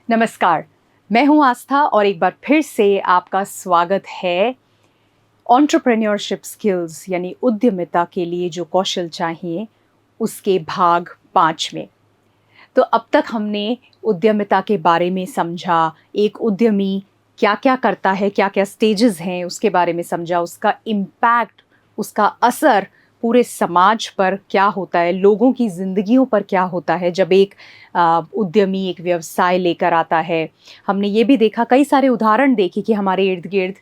नमस्कार, मैं हूं आस्था और एक बार फिर से आपका स्वागत है एंटरप्रेन्योरशिप स्किल्स यानी उद्यमिता के लिए जो कौशल चाहिए उसके भाग 5 में। तो अब तक हमने उद्यमिता के बारे में समझा, एक उद्यमी क्या-क्या करता है, क्या-क्या स्टेजेस हैं उसके बारे में समझा, उसका इम्पैक्ट, उसका असर पूरे समाज पर क्या होता है, लोगों की ज़िंदगियों पर क्या होता है जब एक उद्यमी एक व्यवसाय लेकर आता है। हमने ये भी देखा, कई सारे उदाहरण देखे कि हमारे इर्द-गिर्द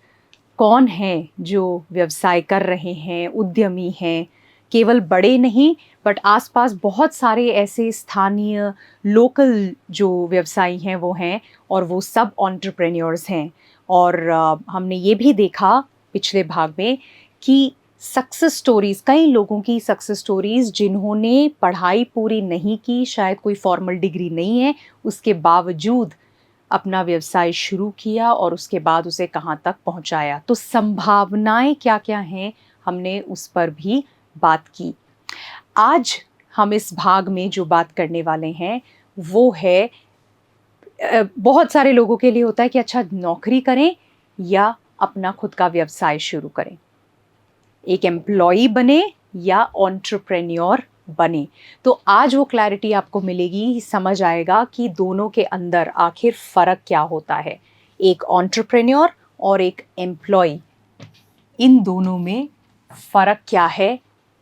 कौन हैं जो व्यवसाय कर रहे हैं, उद्यमी हैं। केवल बड़े नहीं बट आस-पास बहुत सारे ऐसे स्थानीय लोकल जो व्यवसायी हैं वो हैं और वो सब एंटरप्रेन्योर्स हैं। और हमने ये भी देखा पिछले भाग में कि सक्सेस स्टोरीज़, कई लोगों की सक्सेस स्टोरीज़ जिन्होंने पढ़ाई पूरी नहीं की, शायद कोई फॉर्मल डिग्री नहीं है, उसके बावजूद अपना व्यवसाय शुरू किया और उसके बाद उसे कहाँ तक पहुँचाया। तो संभावनाएँ क्या-क्या हैं, हमने उस पर भी बात की। आज हम इस भाग में जो बात करने वाले हैं, वो है बहुत सारे लोगों के लिए होता है कि अच्छा नौकरी करें या अपना खुद का व्यवसाय शुरू करें। एक एम्प्लॉयी बने या एंटरप्रेन्योर बने। तो आज वो क्लैरिटी आपको मिलेगी, समझ आएगा कि दोनों के अंदर आखिर फ़र्क क्या होता है। एक एंटरप्रेन्योर और एक एम्प्लॉयी, इन दोनों में फ़र्क क्या है,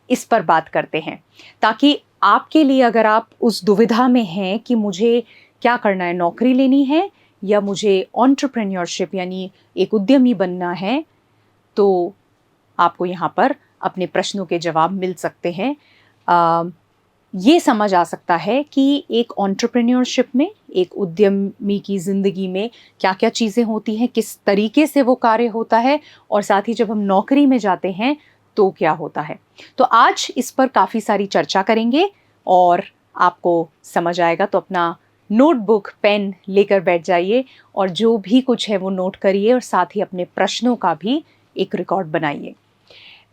इस पर बात करते हैं। ताकि आपके लिए, अगर आप उस दुविधा में हैं कि मुझे क्या करना है, नौकरी लेनी है या मुझे एंटरप्रेन्योरशिप यानी एक उद्यमी बनना है, तो आपको यहाँ पर अपने प्रश्नों के जवाब मिल सकते हैं। ये समझ आ सकता है कि एक एंटरप्रेन्योरशिप में, एक उद्यमी की ज़िंदगी में क्या-क्या चीज़ें होती हैं, किस तरीके से वो कार्य होता है और साथ ही जब हम नौकरी में जाते हैं तो क्या होता है। तो आज इस पर काफ़ी सारी चर्चा करेंगे और आपको समझ आएगा। तो अपना नोटबुक, पेन लेकर बैठ जाइए और जो भी कुछ है वो नोट करिए और साथ ही अपने प्रश्नों का भी एक रिकॉर्ड बनाइए।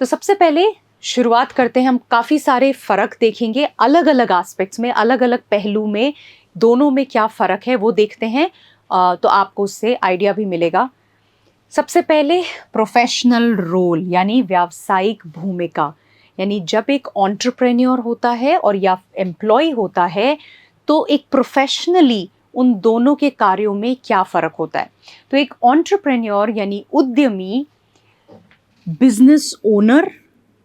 तो सबसे पहले शुरुआत करते हैं। हम काफ़ी सारे फ़र्क देखेंगे, अलग-अलग एस्पेक्ट्स में, अलग-अलग पहलू में, दोनों में क्या फ़र्क है वो देखते हैं। तो आपको उससे आइडिया भी मिलेगा। सबसे पहले प्रोफ़ेशनल रोल यानी व्यावसायिक भूमिका, यानी जब एक एंटरप्रेन्योर होता है और या एम्प्लॉयी होता है, तो एक प्रोफ़ेशनली उन दोनों के कार्यों में क्या फ़र्क होता है। तो एक एंटरप्रेन्योर यानी उद्यमी बिजनेस ओनर,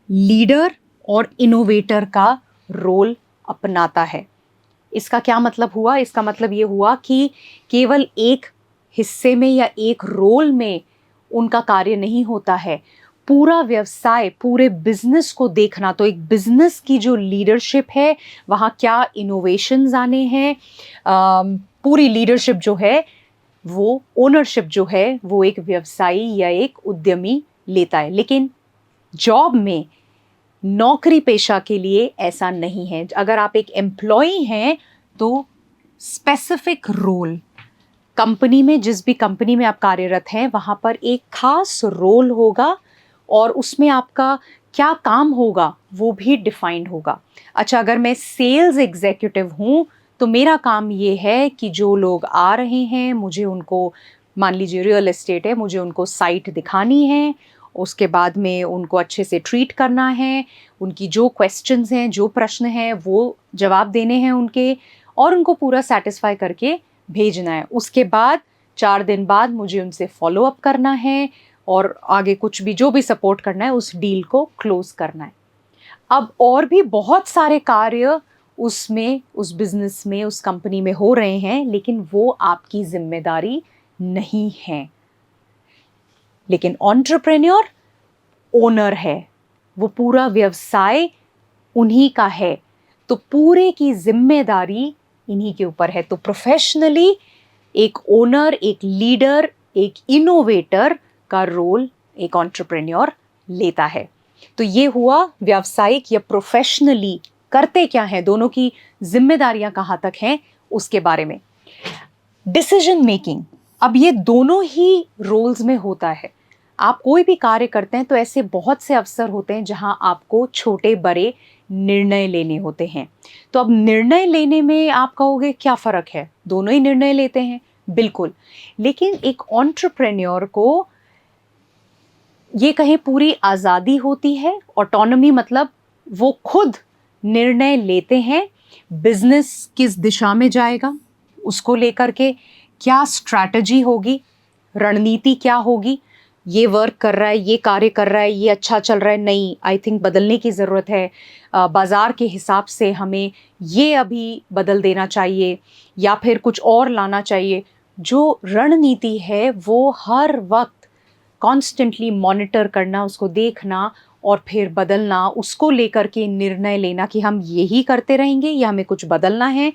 लीडर और इनोवेटर का रोल अपनाता है। इसका क्या मतलब हुआ? इसका मतलब ये हुआ कि केवल एक हिस्से में या एक रोल में उनका कार्य नहीं होता है। पूरा व्यवसाय, पूरे बिजनेस को देखना, तो एक बिजनेस की जो लीडरशिप है, वहाँ क्या इनोवेशंस आने हैं, पूरी लीडरशिप जो है, वो ओनरशिप जो है, वो एक व्यवसायी या एक उद्यमी लेता है। लेकिन जॉब में, नौकरी पेशा के लिए ऐसा नहीं है। अगर आप एक एम्प्लॉई हैं तो स्पेसिफिक रोल, कंपनी में, जिस भी कंपनी में आप कार्यरत हैं वहाँ पर एक खास रोल होगा और उसमें आपका क्या काम होगा वो भी डिफाइंड होगा। अच्छा, अगर मैं सेल्स एग्जीक्यूटिव हूँ तो मेरा काम ये है कि जो लोग आ रहे हैं मुझे उनको, मान लीजिए रियल एस्टेट है, मुझे उनको साइट दिखानी है, उसके बाद में उनको अच्छे से ट्रीट करना है, उनकी जो क्वेश्चंस हैं, जो प्रश्न हैं वो जवाब देने हैं उनके, और उनको पूरा सेटिस्फाई करके भेजना है। उसके बाद 4 दिन बाद मुझे उनसे फॉलो अप करना है और आगे कुछ भी, जो भी सपोर्ट करना है, उस डील को क्लोज करना है। अब और भी बहुत सारे कार्य उसमें, उस बिजनेस में, उस कंपनी में हो रहे हैं, लेकिन वो आपकी जिम्मेदारी नहीं है। लेकिन एंटरप्रेन्योर ओनर है, वो पूरा व्यवसाय उन्हीं का है, तो पूरे की जिम्मेदारी इन्हीं के ऊपर है। तो प्रोफेशनली एक ओनर, एक लीडर, एक इनोवेटर का रोल एक एंटरप्रेन्योर लेता है। तो ये हुआ व्यावसायिक या प्रोफेशनली करते क्या हैं, दोनों की जिम्मेदारियां कहाँ तक हैं उसके बारे में। डिसीजन मेकिंग, अब ये दोनों ही रोल्स में होता है। आप कोई भी कार्य करते हैं तो ऐसे बहुत से अवसर होते हैं जहां आपको छोटे बड़े निर्णय लेने होते हैं। तो अब निर्णय लेने में आप कहोगे क्या फ़र्क है, दोनों ही निर्णय लेते हैं। बिल्कुल। लेकिन एक एंटरप्रेन्योर को ये कहें पूरी आज़ादी होती है। ऑटोनॉमी मतलब वो खुद निर्णय लेते हैं, बिजनेस किस दिशा में जाएगा उसको लेकर के, क्या स्ट्रैटेजी होगी, रणनीति क्या होगी, ये वर्क कर रहा है, ये कार्य कर रहा है, ये अच्छा चल रहा है, नहीं आई थिंक बदलने की ज़रूरत है, बाज़ार के हिसाब से हमें ये अभी बदल देना चाहिए या फिर कुछ और लाना चाहिए। जो रणनीति है वो हर वक्त कॉन्स्टेंटली मॉनिटर करना, उसको देखना और फिर बदलना, उसको लेकर के निर्णय लेना कि हम यही करते रहेंगे या हमें कुछ बदलना है,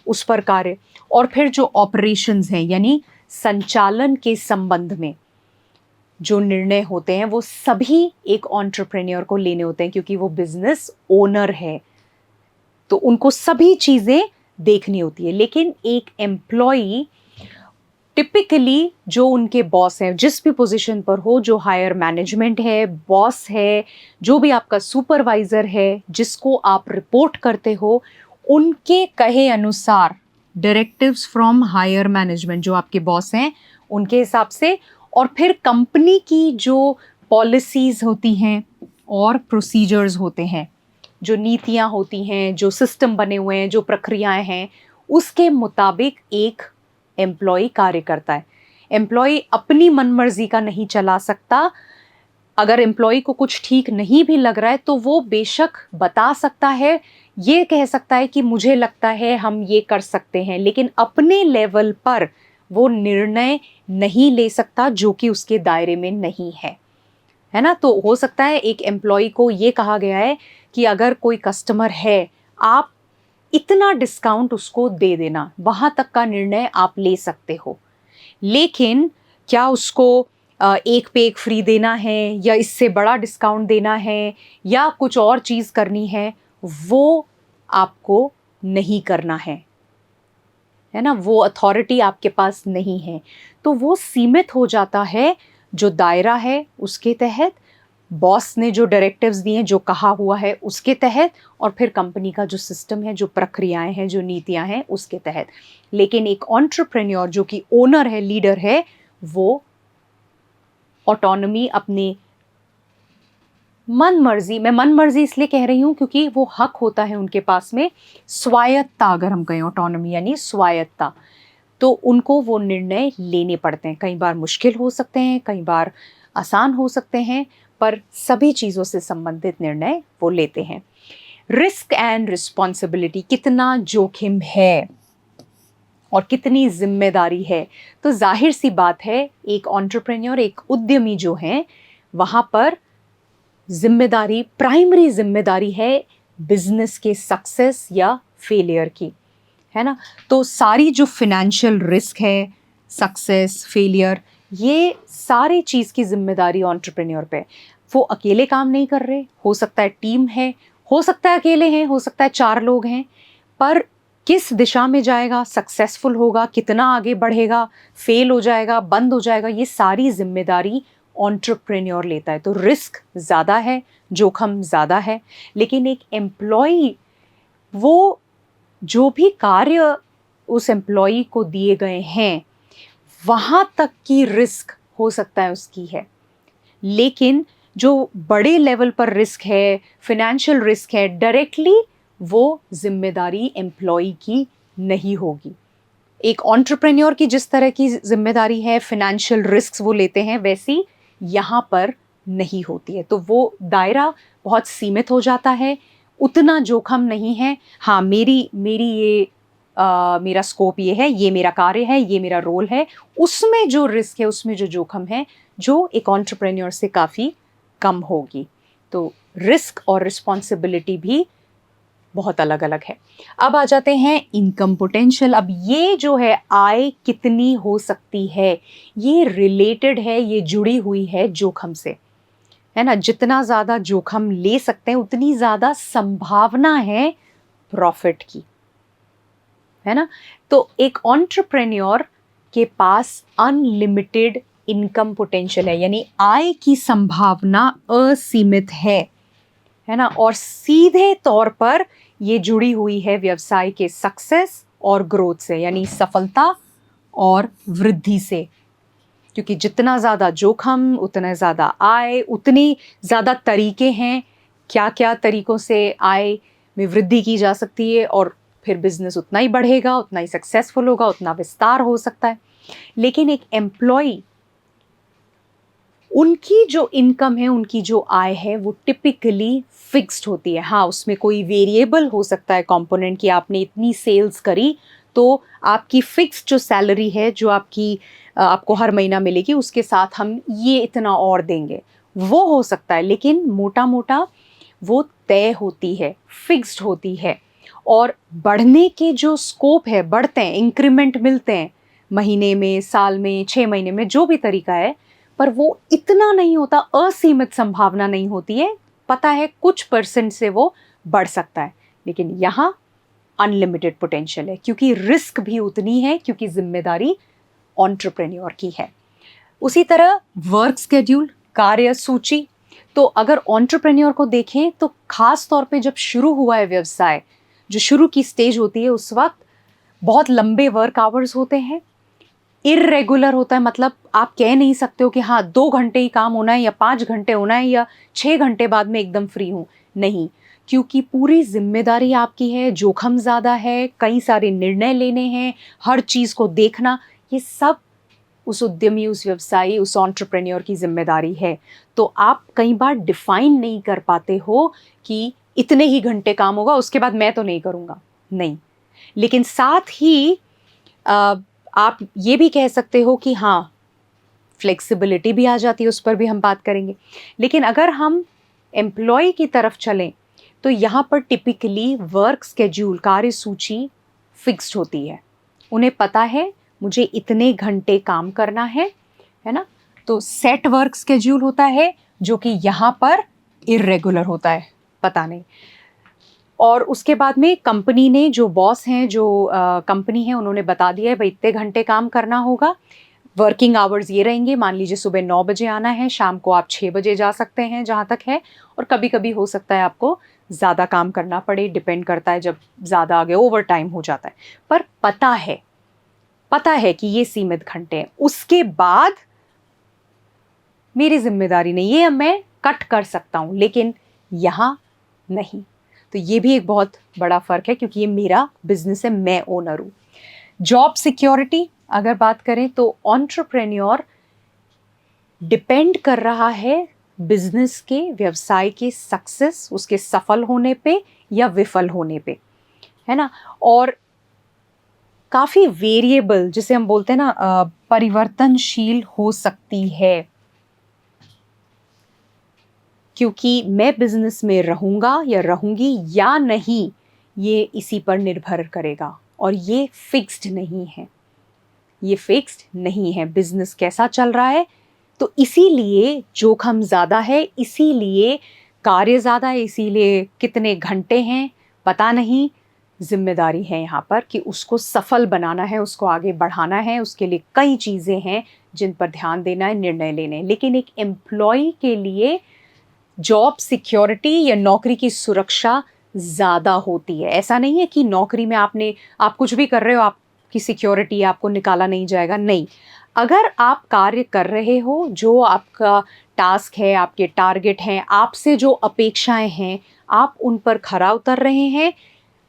उस पर कार्य। और फिर जो ऑपरेशंस हैं यानी संचालन के संबंध में जो निर्णय होते हैं वो सभी एक एंटरप्रेन्योर को लेने होते हैं, क्योंकि वो बिजनेस ओनर है तो उनको सभी चीज़ें देखनी होती है। लेकिन एक एम्प्लॉई टिपिकली जो उनके बॉस हैं, जिस भी पोजीशन पर हो, जो हायर मैनेजमेंट है, बॉस है, जो भी आपका सुपरवाइजर है, जिसको आप रिपोर्ट करते हो, उनके कहे अनुसार डायरेक्टिव्स फ्रॉम हायर मैनेजमेंट, जो आपके बॉस हैं उनके हिसाब से, और फिर कंपनी की जो पॉलिसीज़ होती हैं और प्रोसीजर्स होते हैं, जो नीतियाँ होती हैं, जो सिस्टम बने हुए हैं, जो प्रक्रियाएं हैं, उसके मुताबिक एक एम्प्लॉय कार्य करता है। एम्प्लॉय अपनी मनमर्जी का नहीं चला सकता। अगर एम्प्लॉय को कुछ ठीक नहीं भी लग रहा है तो वो बेशक बता सकता है, ये कह सकता है कि मुझे लगता है हम ये कर सकते हैं, लेकिन अपने लेवल पर वो निर्णय नहीं ले सकता जो कि उसके दायरे में नहीं है ना। तो हो सकता है एक एम्प्लॉय को ये कहा गया है कि अगर कोई कस्टमर है, आप इतना डिस्काउंट उसको दे देना, वहाँ तक का निर्णय आप ले सकते हो। लेकिन क्या उसको एक पे एक फ्री देना है या इससे बड़ा डिस्काउंट देना है या कुछ और चीज़ करनी है, वो आपको नहीं करना है ना। वो अथॉरिटी आपके पास नहीं है। तो वो सीमित हो जाता है जो दायरा है उसके तहत, बॉस ने जो डायरेक्टिव्स दिए, जो कहा हुआ है उसके तहत, और फिर कंपनी का जो सिस्टम है, जो प्रक्रियाएं हैं, जो नीतियां हैं उसके तहत। लेकिन एक एंटरप्रेन्योर जो कि ओनर है, लीडर है, वो ऑटोनॉमी अपने मन मर्जी, मैं मन मर्जी इसलिए कह रही हूँ क्योंकि वो हक होता है उनके पास में, स्वायत्ता अगर हम कहें, ऑटोनॉमी यानी स्वायत्ता, तो उनको वो निर्णय लेने पड़ते हैं। कई बार मुश्किल हो सकते हैं, कई बार आसान हो सकते हैं, पर सभी चीज़ों से संबंधित निर्णय वो लेते हैं। रिस्क एंड रिस्पॉन्सिबिलिटी, कितना जोखिम है और कितनी जिम्मेदारी है। तो जाहिर सी बात है एक एंटरप्रेन्योर, एक उद्यमी जो हैं, वहाँ पर जिम्मेदारी, प्राइमरी जिम्मेदारी है बिजनेस के सक्सेस या फेलियर की, है ना। तो सारी जो फिनेंशियल रिस्क है, सक्सेस, फेलियर, ये सारी चीज़ की जिम्मेदारी एंटरप्रेन्योर पे। वो अकेले काम नहीं कर रहे, हो सकता है टीम है, हो सकता है अकेले हैं, हो सकता है 4 लोग हैं, पर किस दिशा में जाएगा, सक्सेसफुल होगा, कितना आगे बढ़ेगा, फेल हो जाएगा, बंद हो जाएगा, ये सारी जिम्मेदारी एंटरप्रेन्योर लेता है। तो रिस्क ज़्यादा है, जोखिम ज़्यादा है। लेकिन एक एम्प्लॉय, वो जो भी कार्य उस एम्प्लॉय को दिए गए हैं वहाँ तक की रिस्क हो सकता है उसकी है, लेकिन जो बड़े लेवल पर रिस्क है, फिनेंशियल रिस्क है, डायरेक्टली वो जिम्मेदारी एम्प्लॉय की नहीं होगी। एक एंटरप्रेन्योर की जिस तरह की जिम्मेदारी है, फिनेंशियल रिस्क वो लेते हैं, वैसी यहाँ पर नहीं होती है। तो वो दायरा बहुत सीमित हो जाता है, उतना जोखिम नहीं है। हाँ, मेरा स्कोप ये है, ये मेरा कार्य है, ये मेरा रोल है, उसमें जो रिस्क है, उसमें जो जोखिम है, जो एक एंटरप्रेन्योर से काफ़ी कम होगी। तो रिस्क और रिस्पॉन्सिबिलिटी भी बहुत अलग अलग है। अब आ जाते हैं इनकम पोटेंशियल। अब ये जो है आय कितनी हो सकती है, ये रिलेटेड है, ये जुड़ी हुई है जोखिम से, है ना। जितना ज़्यादा जोखिम ले सकते हैं उतनी ज़्यादा संभावना है प्रॉफिट की, है ना। तो एक एंटरप्रेन्योर के पास अनलिमिटेड इनकम पोटेंशियल है, यानी आय की संभावना असीमित है ना। और सीधे तौर पर ये जुड़ी हुई है व्यवसाय के सक्सेस और ग्रोथ से, यानी सफलता और वृद्धि से, क्योंकि जितना ज़्यादा जोखिम उतना ज़्यादा आय, उतनी ज़्यादा तरीके हैं क्या क्या तरीक़ों से आय में वृद्धि की जा सकती है, और फिर बिज़नेस उतना ही बढ़ेगा, उतना ही सक्सेसफुल होगा, उतना विस्तार हो सकता है। लेकिन एक एम्प्लॉय, उनकी जो इनकम है, उनकी जो आय है, वो टिपिकली फिक्स्ड होती है। हाँ, उसमें कोई वेरिएबल हो सकता है कंपोनेंट कि आपने इतनी सेल्स करी तो आपकी फिक्स्ड जो सैलरी है, जो आपको हर महीना मिलेगी, उसके साथ हम ये इतना और देंगे, वो हो सकता है। लेकिन मोटा मोटा वो तय होती है, फिक्स्ड होती है। और बढ़ने के जो स्कोप है, बढ़ते हैं, इंक्रीमेंट मिलते हैं महीने में, साल में, 6 महीने में, जो भी तरीका है, पर वो इतना नहीं होता, असीमित संभावना नहीं होती है। पता है कुछ % से वो बढ़ सकता है, लेकिन यहाँ अनलिमिटेड पोटेंशियल है, क्योंकि रिस्क भी उतनी है, क्योंकि जिम्मेदारी एंटरप्रेन्योर की है। उसी तरह वर्क स्केड्यूल, कार्य सूची। तो अगर एंटरप्रेन्योर को देखें तो खास तौर पे जब शुरू हुआ है व्यवसाय, जो शुरू की स्टेज होती है, उस वक्त बहुत लंबे वर्क आवर्स होते हैं, इर्रेगुलर होता है। मतलब आप कह नहीं सकते हो कि हाँ 2 घंटे ही काम होना है, या 5 घंटे होना है, या 6 घंटे बाद में एकदम फ्री हूँ। नहीं, क्योंकि पूरी जिम्मेदारी आपकी है, जोखिम ज़्यादा है, कई सारे निर्णय लेने हैं, हर चीज़ को देखना, ये सब उस उद्यमी, उस व्यवसायी, उस एंटरप्रेन्योर की जिम्मेदारी है। तो आप कई बार डिफाइन नहीं कर पाते हो कि इतने ही घंटे काम होगा, उसके बाद मैं तो नहीं करूँगा, नहीं। लेकिन साथ ही आप ये भी कह सकते हो कि हाँ, फ्लेक्सिबिलिटी भी आ जाती है, उस पर भी हम बात करेंगे। लेकिन अगर हम एम्प्लॉय की तरफ चलें, तो यहाँ पर टिपिकली वर्क स्केड्यूल, कार्य सूची फिक्स्ड होती है। उन्हें पता है मुझे इतने घंटे काम करना है ना? तो सेट वर्क स्केड्यूल होता है, जो कि यहाँ पर इर्रेगुलर होता है, पता नहीं। और उसके बाद में कंपनी ने, जो बॉस हैं, जो कंपनी है, उन्होंने बता दिया है भाई इतने घंटे काम करना होगा। वर्किंग आवर्स ये रहेंगे, मान लीजिए सुबह 9 बजे आना है, शाम को आप 6 बजे जा सकते हैं, जहाँ तक है। और कभी कभी हो सकता है आपको ज़्यादा काम करना पड़े, डिपेंड करता है, जब ज़्यादा आगे ओवर टाइम हो जाता है। पर पता है कि ये सीमित घंटे हैं, उसके बाद मेरी जिम्मेदारी नहीं है, मैं कट कर सकता हूँ, लेकिन यहाँ नहीं। तो ये भी एक बहुत बड़ा फ़र्क है, क्योंकि ये मेरा बिजनेस है, मैं ओनर हूँ। जॉब सिक्योरिटी अगर बात करें, तो एंटरप्रेन्योर डिपेंड कर रहा है बिजनेस के, व्यवसाय के सक्सेस, उसके सफल होने पे या विफल होने पे, है ना? और काफ़ी वेरिएबल, जिसे हम बोलते हैं ना, परिवर्तनशील हो सकती है, क्योंकि मैं बिजनेस में रहूँगा या रहूँगी या नहीं, ये इसी पर निर्भर करेगा। और ये फिक्स्ड नहीं है, ये फिक्स्ड नहीं है। बिजनेस कैसा चल रहा है, तो इसीलिए जोखिम ज़्यादा है, इसीलिए कार्य ज़्यादा है, इसीलिए कितने घंटे हैं पता नहीं। जिम्मेदारी है यहाँ पर कि उसको सफल बनाना है, उसको आगे बढ़ाना है, उसके लिए कई चीज़ें हैं जिन पर ध्यान देना है, निर्णय लेने हैं। लेकिन एक एम्प्लॉय के लिए जॉब सिक्योरिटी या नौकरी की सुरक्षा ज़्यादा होती है। ऐसा नहीं है कि नौकरी में आप कुछ भी कर रहे हो, आपकी सिक्योरिटी है, आपको निकाला नहीं जाएगा, नहीं। अगर आप कार्य कर रहे हो, जो आपका टास्क है, आपके टारगेट हैं, आपसे जो अपेक्षाएं हैं, आप उन पर खरा उतर रहे हैं,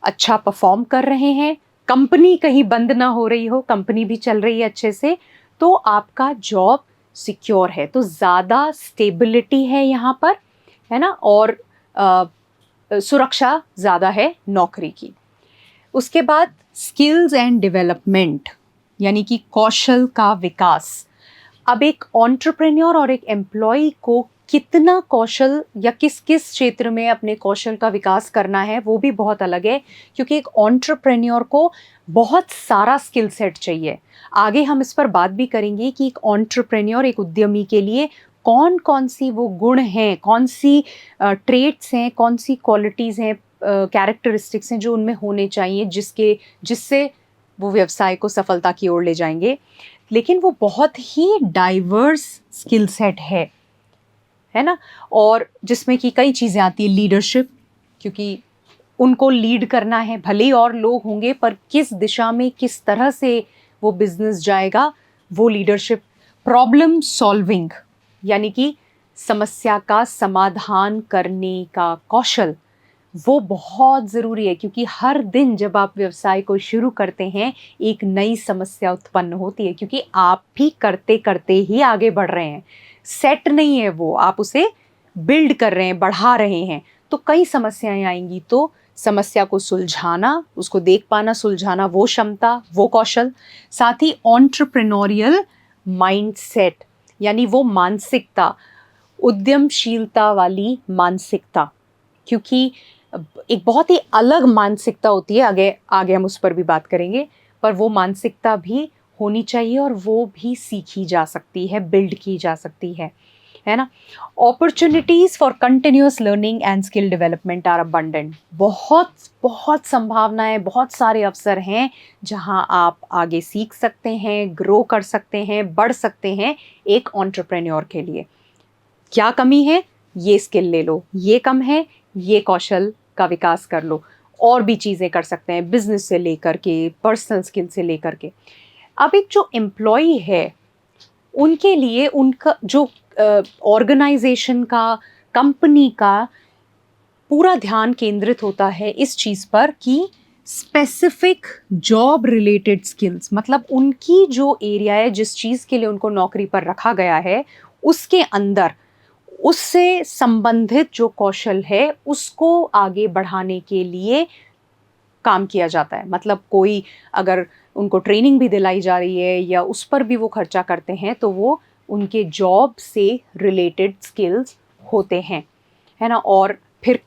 अच्छा परफॉर्म कर रहे हैं, कंपनी कहीं बंद ना हो रही हो, कंपनी भी चल रही है अच्छे से, तो आपका जॉब सिक्योर है। तो ज़्यादा स्टेबिलिटी है यहाँ पर, है ना? और सुरक्षा ज़्यादा है नौकरी की। उसके बाद स्किल्स एंड डेवलपमेंट, यानी कि कौशल का विकास। अब एक एंटरप्रेन्योर और एक एम्प्लॉय को कितना कौशल या किस किस क्षेत्र में अपने कौशल का विकास करना है, वो भी बहुत अलग है, क्योंकि एक एंटरप्रेन्योर को बहुत सारा स्किल सेट चाहिए। आगे हम इस पर बात भी करेंगे कि एक एंटरप्रेन्योर, एक उद्यमी के लिए कौन कौन सी वो गुण हैं, कौन सी ट्रेट्स हैं, कौन सी क्वालिटीज़ हैं, कैरेक्टरिस्टिक्स हैं जो उनमें होने चाहिए, जिससे वो व्यवसाय को सफलता की ओर ले जाएंगे। लेकिन वो बहुत ही डाइवर्स स्किल सेट है ना? और जिसमें कि कई चीज़ें आती है, लीडरशिप, क्योंकि उनको लीड करना है, भले ही और लोग होंगे, पर किस दिशा में, किस तरह से वो बिजनेस जाएगा, वो लीडरशिप। प्रॉब्लम सॉल्विंग यानी कि समस्या का समाधान करने का कौशल, वो बहुत ज़रूरी है, क्योंकि हर दिन जब आप व्यवसाय को शुरू करते हैं एक नई समस्या उत्पन्न होती है, क्योंकि आप भी करते करते ही आगे बढ़ रहे हैं। सेट नहीं है वो, आप उसे बिल्ड कर रहे हैं, बढ़ा रहे हैं। तो कई समस्याएं आएंगी, तो समस्या को सुलझाना, उसको देख पाना, सुलझाना, वो क्षमता, वो कौशल। साथ ही एंटरप्रेन्योरियल माइंडसेट यानी वो मानसिकता, उद्यमशीलता वाली मानसिकता, क्योंकि एक बहुत ही अलग मानसिकता होती है, आगे आगे हम उस पर भी बात करेंगे, पर वो मानसिकता भी होनी चाहिए और वो भी सीखी जा सकती है, बिल्ड की जा सकती है ना। Opportunities for continuous learning and skill development are abundant. बहुत बहुत संभावनाएं, बहुत सारे अवसर हैं जहां आप आगे सीख सकते हैं, ग्रो कर सकते हैं, बढ़ सकते हैं एक एंटरप्रेन्योर के लिए। क्या कमी है, ये स्किल ले लो, ये कम है, ये कौशल का विकास कर लो। और भी चीज़ें कर सकते हैं, बिजनेस से लेकर के, पर्सनल स्किल से लेकर के। अब एक जो एम्प्लॉय है, उनके लिए उनका जो ऑर्गेनाइजेशन का, कंपनी का पूरा ध्यान केंद्रित होता है इस चीज़ पर कि स्पेसिफिक जॉब रिलेटेड स्किल्स, मतलब उनकी जो एरिया है, जिस चीज़ के लिए उनको नौकरी पर रखा गया है, उसके अंदर उससे संबंधित जो कौशल है उसको आगे बढ़ाने के लिए काम किया जाता है। मतलब कोई अगर उनको ट्रेनिंग भी दिलाई जा रही है या उस पर भी वो खर्चा करते हैं, तो वो उनके जॉब से रिलेटेड स्किल्स होते हैं, है ना। और फिर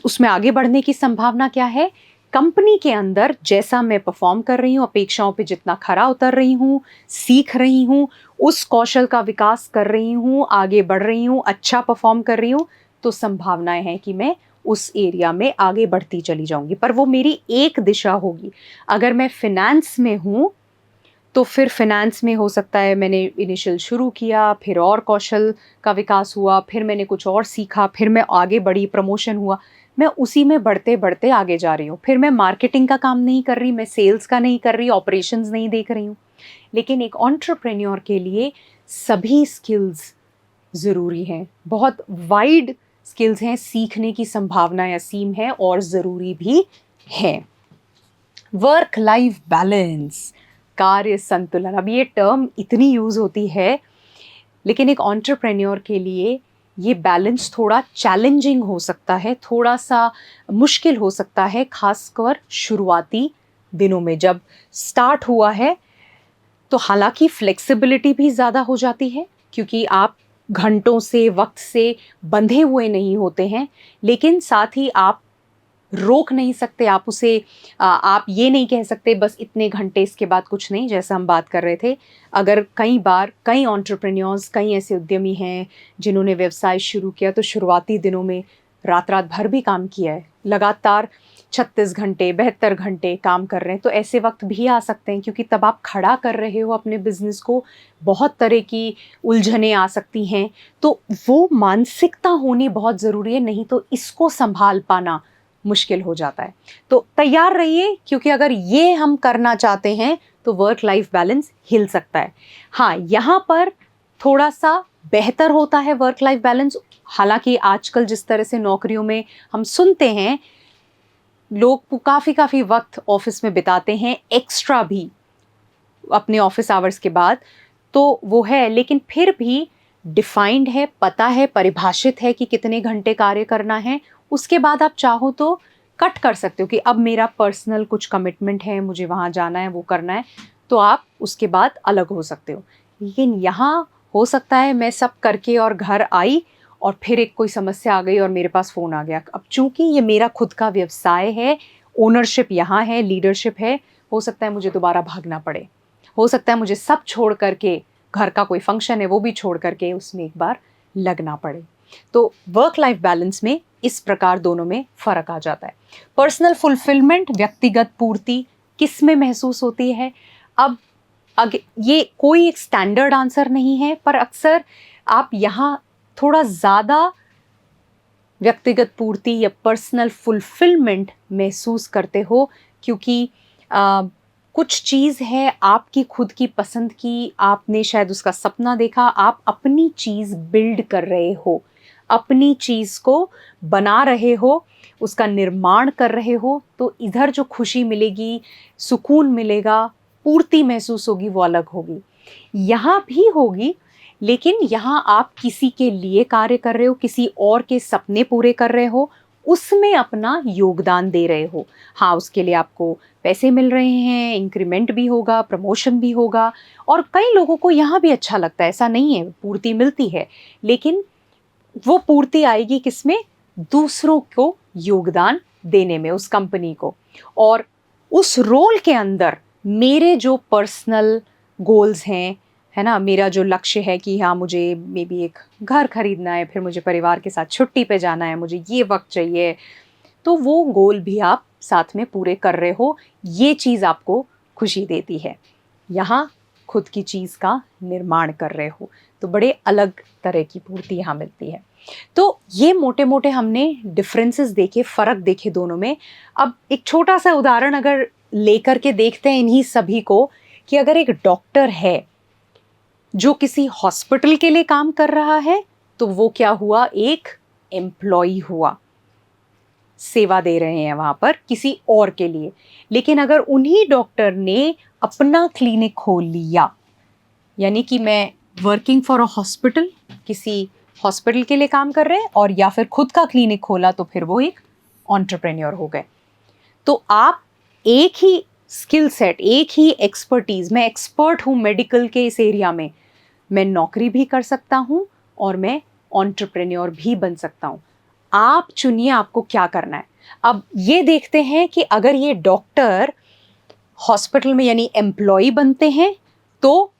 उसमें आगे बढ़ने की संभावना क्या है, कंपनी के अंदर जैसा मैं परफॉर्म कर रही हूँ, अपेक्षाओं पे जितना खरा उतर रही हूँ, सीख रही हूँ, उस कौशल का विकास कर रही हूँ, आगे बढ़ रही हूँ, अच्छा परफॉर्म कर रही हूँ, तो संभावनाएं हैं कि मैं उस एरिया में आगे बढ़ती चली जाऊंगी। पर वो मेरी एक दिशा होगी। अगर मैं फिनेंस में हूँ तो फिर फिनेंस में हो सकता है मैंने इनिशियल शुरू किया, फिर और कौशल का विकास हुआ, फिर मैंने कुछ और सीखा, फिर मैं आगे बढ़ी, प्रमोशन हुआ, मैं उसी में बढ़ते बढ़ते आगे जा रही हूँ। फिर मैं मार्केटिंग का काम नहीं कर रही, मैं सेल्स का नहीं कर रही, ऑपरेशंस नहीं देख रही हूँ। लेकिन एक एंटरप्रेन्योर के लिए सभी स्किल्स ज़रूरी हैं, बहुत वाइड स्किल्स हैं, सीखने की संभावनाएं असीम है और ज़रूरी भी है। वर्क लाइफ बैलेंस, कार्य संतुलन, अब ये टर्म इतनी यूज़ होती है, लेकिन एक एंटरप्रेन्योर के लिए ये बैलेंस थोड़ा चैलेंजिंग हो सकता है, थोड़ा सा मुश्किल हो सकता है, खासकर शुरुआती दिनों में। जब स्टार्ट हुआ है तो हालांकि फ्लेक्सिबिलिटी भी ज़्यादा हो जाती है, क्योंकि आप घंटों से, वक्त से बंधे हुए नहीं होते हैं, लेकिन साथ ही आप रोक नहीं सकते, आप उसे आप ये नहीं कह सकते बस इतने घंटे, इसके बाद कुछ नहीं, जैसा हम बात कर रहे थे। अगर कई बार कई एंटरप्रेन्योर्स, कई ऐसे उद्यमी हैं जिन्होंने व्यवसाय शुरू किया तो शुरुआती दिनों में रात रात भर भी काम किया है, लगातार 36 घंटे, 72 घंटे काम कर रहे हैं। तो ऐसे वक्त भी आ सकते हैं, क्योंकि तब आप खड़ा कर रहे हो अपने बिजनेस को, बहुत तरह की उलझनें आ सकती हैं। तो वो मानसिकता होनी बहुत ज़रूरी है, नहीं तो इसको संभाल पाना मुश्किल हो जाता है। तो तैयार रहिए, क्योंकि अगर ये हम करना चाहते हैं तो वर्क लाइफ बैलेंस हिल सकता है। हाँ, यहाँ पर थोड़ा सा बेहतर होता है वर्क लाइफ बैलेंस। हालांकि आजकल जिस तरह से नौकरियों में हम सुनते हैं, लोग काफ़ी वक्त ऑफिस में बिताते हैं, एक्स्ट्रा भी अपने ऑफिस आवर्स के बाद, तो वो है, लेकिन फिर भी डिफाइंड है, पता है, परिभाषित है कि कितने घंटे कार्य करना है। उसके बाद आप चाहो तो कट कर सकते हो कि अब मेरा पर्सनल कुछ कमिटमेंट है, मुझे वहाँ जाना है, वो करना है, तो आप उसके बाद अलग हो सकते हो। लेकिन यहाँ हो सकता है मैं सब करके और घर आई और फिर एक कोई समस्या आ गई और मेरे पास फ़ोन आ गया। अब चूंकि ये मेरा खुद का व्यवसाय है, ओनरशिप यहाँ है, लीडरशिप है, हो सकता है मुझे दोबारा भागना पड़े, हो सकता है मुझे सब छोड़ करके, घर का कोई फंक्शन है वो भी छोड़ करके उसमें एक बार लगना पड़े। तो वर्क लाइफ बैलेंस में इस प्रकार दोनों में फ़र्क आ जाता है। पर्सनल फुलफिलमेंट, व्यक्तिगत पूर्ति किस में महसूस होती है? अब ये कोई एक स्टैंडर्ड आंसर नहीं है, पर अक्सर आप यहाँ थोड़ा ज़्यादा व्यक्तिगत पूर्ति या पर्सनल फुलफिलमेंट महसूस करते हो, क्योंकि कुछ चीज़ है आपकी खुद की पसंद की, आपने शायद उसका सपना देखा, आप अपनी चीज़ बिल्ड कर रहे हो, अपनी चीज़ को बना रहे हो, उसका निर्माण कर रहे हो, तो इधर जो खुशी मिलेगी, सुकून मिलेगा, पूर्ति महसूस होगी, वो अलग होगी। यहाँ भी होगी, लेकिन यहाँ आप किसी के लिए कार्य कर रहे हो, किसी और के सपने पूरे कर रहे हो, उसमें अपना योगदान दे रहे हो। हाँ, उसके लिए आपको पैसे मिल रहे हैं, इंक्रीमेंट भी होगा, प्रमोशन भी होगा, और कई लोगों को यहाँ भी अच्छा लगता है, ऐसा नहीं है, पूर्ति मिलती है, लेकिन वो पूर्ति आएगी किसमें? दूसरों को योगदान देने में, उस कंपनी को। और उस रोल के अंदर मेरे जो पर्सनल गोल्स हैं, है ना, मेरा जो लक्ष्य है कि हाँ, मुझे मे बी एक घर खरीदना है, फिर मुझे परिवार के साथ छुट्टी पे जाना है, मुझे ये वक्त चाहिए, तो वो गोल भी आप साथ में पूरे कर रहे हो, ये चीज़ आपको खुशी देती है। यहाँ खुद की चीज़ का निर्माण कर रहे हो, तो बड़े अलग तरह की पूर्ति यहाँ मिलती है। तो ये मोटे मोटे हमने डिफरेंसेस देखे, फ़र्क देखे दोनों में। अब एक छोटा सा उदाहरण अगर लेकर के देखते हैं इन्हीं सभी को, कि अगर एक डॉक्टर है जो किसी हॉस्पिटल के लिए काम कर रहा है, तो वो क्या हुआ? एक एम्प्लॉई हुआ, सेवा दे रहे हैं वहाँ पर किसी और के लिए। लेकिन अगर उन्हीं डॉक्टर ने अपना क्लिनिक खोल लिया, यानी कि मैं वर्किंग फॉर अ हॉस्पिटल, किसी हॉस्पिटल के लिए काम कर रहे हैं, और या फिर खुद का क्लिनिक खोला, तो फिर वो एक एंटरप्रेन्योर हो गए। तो आप एक ही स्किल सेट, एक ही एक्सपर्टीज, मैं एक्सपर्ट हूँ मेडिकल के इस एरिया में, मैं नौकरी भी कर सकता हूँ और मैं एंटरप्रेन्योर भी बन सकता हूँ। आप चुनिए आपको क्या करना है। अब ये देखते हैं कि अगर ये डॉक्टर हॉस्पिटल में यानी एम्प्लॉय बनते हैं तो,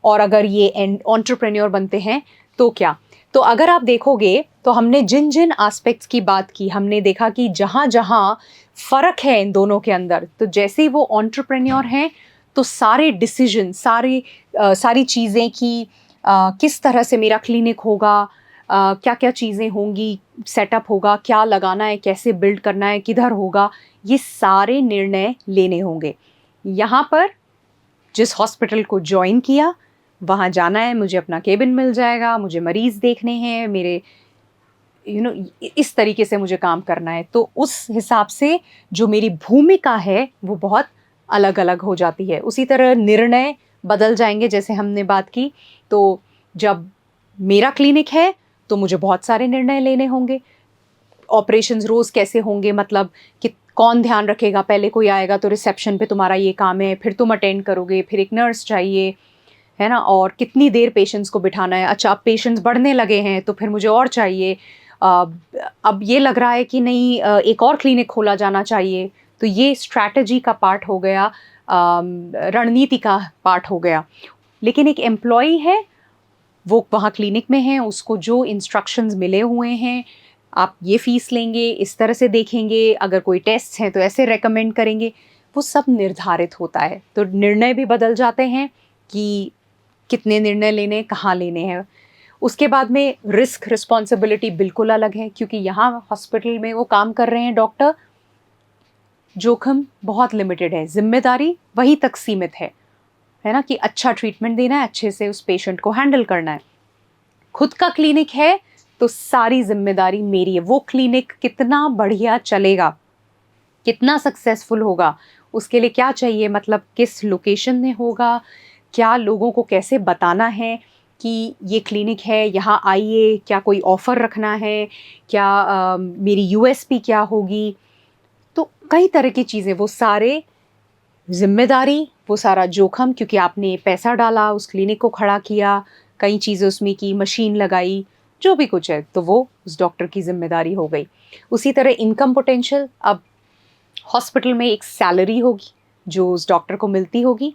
और अगर ये एंटरप्रेन्योर बनते हैं तो क्या। तो अगर आप देखोगे तो हमने जिन जिन एस्पेक्ट्स की बात की, हमने देखा कि जहाँ जहाँ फ़र्क है इन दोनों के अंदर, तो जैसे ही वो एंटरप्रेन्योर हैं तो सारे डिसीजन, सारी चीज़ें कि किस तरह से मेरा क्लिनिक होगा, क्या क्या चीज़ें होंगी, सेटअप होगा, क्या लगाना है, कैसे बिल्ड करना है, किधर होगा, ये सारे निर्णय लेने होंगे। यहाँ पर जिस हॉस्पिटल को ज्वाइन किया, वहाँ जाना है, मुझे अपना केबिन मिल जाएगा, मुझे मरीज़ देखने हैं, मेरे इस तरीके से मुझे काम करना है, तो उस हिसाब से जो मेरी भूमिका है वो बहुत अलग अलग हो जाती है। उसी तरह निर्णय बदल जाएंगे, जैसे हमने बात की, तो जब मेरा क्लिनिक है तो मुझे बहुत सारे निर्णय लेने होंगे। ऑपरेशंस रोज़ कैसे होंगे, मतलब कि कौन ध्यान रखेगा, पहले कोई आएगा तो रिसेप्शन पे तुम्हारा ये काम है, फिर तुम अटेंड करोगे, फिर एक नर्स चाहिए, है ना, और कितनी देर पेशेंट्स को बिठाना है। अच्छा, अब पेशेंट्स बढ़ने लगे हैं तो फिर मुझे और चाहिए, अब ये लग रहा है कि नहीं, एक और क्लिनिक खोला जाना चाहिए, तो ये स्ट्रैटेजी का पार्ट हो गया, रणनीति का पार्ट हो गया। लेकिन एक एम्प्लॉई है, वो वहाँ क्लिनिक में है, उसको जो इंस्ट्रक्शंस मिले हुए हैं, आप ये फ़ीस लेंगे, इस तरह से देखेंगे, अगर कोई टेस्ट हैं तो ऐसे रेकमेंड करेंगे, वो सब निर्धारित होता है। तो निर्णय भी बदल जाते हैं कि कितने निर्णय लेने, कहाँ लेने हैं। उसके बाद में रिस्क रिस्पॉन्सिबिलिटी बिल्कुल अलग है, क्योंकि यहाँ हॉस्पिटल में वो काम कर रहे हैं डॉक्टर, जोखिम बहुत लिमिटेड है, जिम्मेदारी वहीं तक सीमित है ना, कि अच्छा ट्रीटमेंट देना है, अच्छे से उस पेशेंट को हैंडल करना है। खुद का क्लिनिक है तो सारी जिम्मेदारी मेरी है। वो क्लिनिक कितना बढ़िया चलेगा, कितना सक्सेसफुल होगा, उसके लिए क्या चाहिए, मतलब किस लोकेशन में होगा, क्या लोगों को कैसे बताना है कि ये क्लिनिक है, यहाँ आइए, क्या कोई ऑफ़र रखना है, क्या मेरी यूएसपी क्या होगी, तो कई तरह की चीज़ें, वो सारे जिम्मेदारी, वो सारा जोखिम, क्योंकि आपने पैसा डाला, उस क्लिनिक को खड़ा किया, कई चीज़ें उसमें की, मशीन लगाई, जो भी कुछ है, तो वो उस डॉक्टर की जिम्मेदारी हो गई। उसी तरह इनकम पोटेंशियल, अब हॉस्पिटल में एक सैलरी होगी जो उस डॉक्टर को मिलती होगी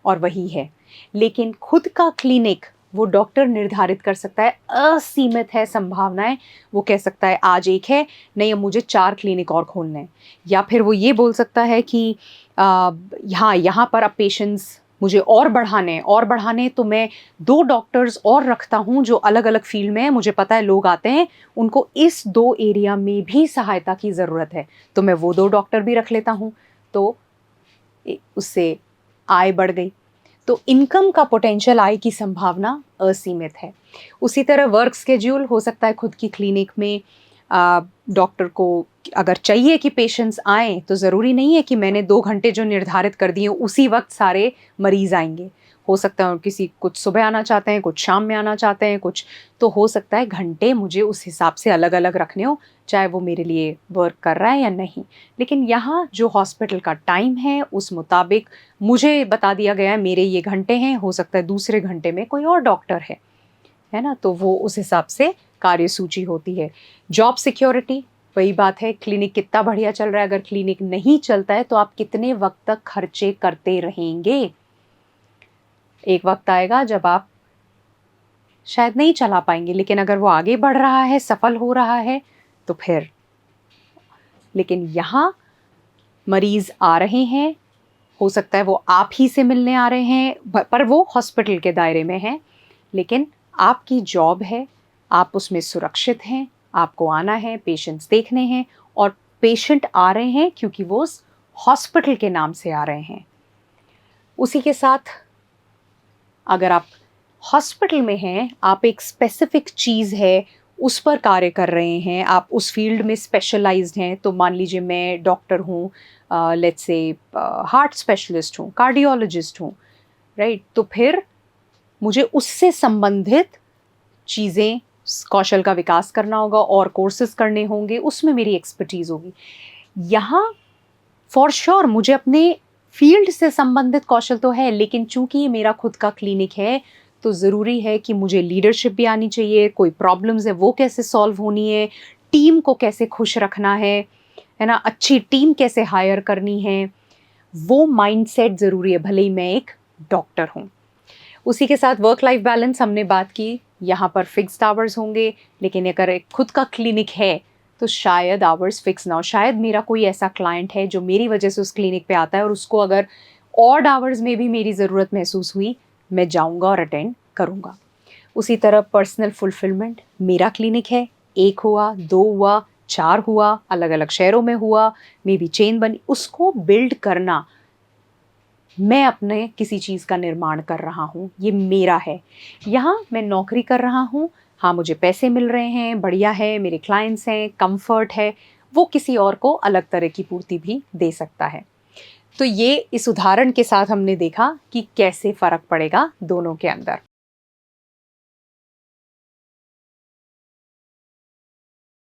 और वही है। लेकिन खुद का क्लिनिक वो डॉक्टर निर्धारित कर सकता है, असीमित है संभावनाएं। वो कह सकता है आज एक है, नहीं अब मुझे 4 क्लिनिक और खोलने हैं, या फिर वो ये बोल सकता है कि यहाँ पर अब पेशेंट्स मुझे और बढ़ाने तो मैं 2 डॉक्टर्स और रखता हूँ जो अलग अलग फील्ड में है, मुझे पता है लोग आते हैं, उनको इस 2 एरिया में भी सहायता की ज़रूरत है, तो मैं वो 2 डॉक्टर भी रख लेता हूँ। तो उससे आय बढ़ गई, तो इनकम का पोटेंशियल, आय की संभावना असीमित है। उसी तरह वर्क स्केड्यूल हो सकता है खुद की क्लिनिक में डॉक्टर को अगर चाहिए कि पेशेंट्स आएँ, तो ज़रूरी नहीं है कि मैंने 2 घंटे जो निर्धारित कर दिए उसी वक्त सारे मरीज़ आएँगे। हो सकता है किसी कुछ सुबह आना चाहते हैं, कुछ शाम में आना चाहते हैं, कुछ तो हो सकता है घंटे मुझे उस हिसाब से अलग-अलग रखने हों, चाहे वो मेरे लिए वर्क कर रहा है या नहीं। लेकिन यहाँ जो हॉस्पिटल का टाइम है उस मुताबिक मुझे बता दिया गया है मेरे ये घंटे हैं, हो सकता है दूसरे घंटे में कोई और डॉक्टर है ना? तो वो उस हिसाब से कार्यसूची होती है। जॉब सिक्योरिटी, वही बात है, क्लिनिक कितना बढ़िया चल रहा है, अगर क्लिनिक नहीं चलता है तो आप कितने वक़्त तक खर्चे करते रहेंगे? एक वक़्त आएगा जब आप शायद नहीं चला पाएँगे, लेकिन अगर वो आगे बढ़ रहा है, सफल हो रहा है, तो फिर लेकिन यहाँ मरीज़ आ रहे हैं, हो सकता है वो आप ही से मिलने आ रहे हैं, पर वो हॉस्पिटल के दायरे में हैं, लेकिन आपकी जॉब है, आप उसमें सुरक्षित हैं, आपको आना है, पेशेंट्स देखने हैं और पेशेंट आ रहे हैं क्योंकि वो उस हॉस्पिटल के नाम से आ रहे हैं। उसी के साथ अगर आप हॉस्पिटल में हैं, आप एक स्पेसिफिक चीज़ है, उस पर कार्य कर रहे हैं, आप उस फील्ड में स्पेशलाइज़्ड हैं, तो मान लीजिए मैं डॉक्टर हूँ, लेट्स से हार्ट स्पेशलिस्ट हूँ, कार्डियोलॉजिस्ट हूँ, राइट? तो फिर मुझे उससे संबंधित चीज़ें, कौशल का विकास करना होगा और कोर्सेज़ करने होंगे, उसमें मेरी एक्सपर्टीज़ होगी। यहाँ फॉर श्योर मुझे अपने फील्ड से संबंधित कौशल तो है, लेकिन चूंकि ये मेरा खुद का क्लिनिक है, तो ज़रूरी है कि मुझे लीडरशिप भी आनी चाहिए, कोई प्रॉब्लम्स है वो कैसे सॉल्व होनी है, टीम को कैसे खुश रखना है ना, अच्छी टीम कैसे हायर करनी है, वो माइंडसेट ज़रूरी है, भले ही मैं एक डॉक्टर हूँ। उसी के साथ वर्क लाइफ बैलेंस हमने बात की, यहाँ पर फिक्स्ड आवर्स होंगे, लेकिन अगर एक खुद का क्लिनिक है तो शायद आवर्स फिक्स ना हो। शायद मेरा कोई ऐसा क्लाइंट है जो मेरी वजह से उस क्लिनिक पे आता है और उसको अगर ऑड आवर्स में भी मेरी ज़रूरत महसूस हुई, मैं जाऊँगा और अटेंड करूँगा। उसी तरह पर्सनल फुलफिलमेंट, मेरा क्लिनिक है, 1 हुआ, 2 हुआ, 4 हुआ, अलग-अलग शहरों में हुआ, मे बी चेन बनी, उसको बिल्ड करना, मैं अपने किसी चीज़ का निर्माण कर रहा हूँ, ये मेरा है। यहाँ मैं नौकरी कर रहा हूँ, हाँ मुझे पैसे मिल रहे हैं, बढ़िया है, मेरे क्लाइंट्स हैं, कंफर्ट है, वो किसी और को अलग तरह की पूर्ति भी दे सकता है। तो ये इस उदाहरण के साथ हमने देखा कि कैसे फ़र्क पड़ेगा दोनों के अंदर।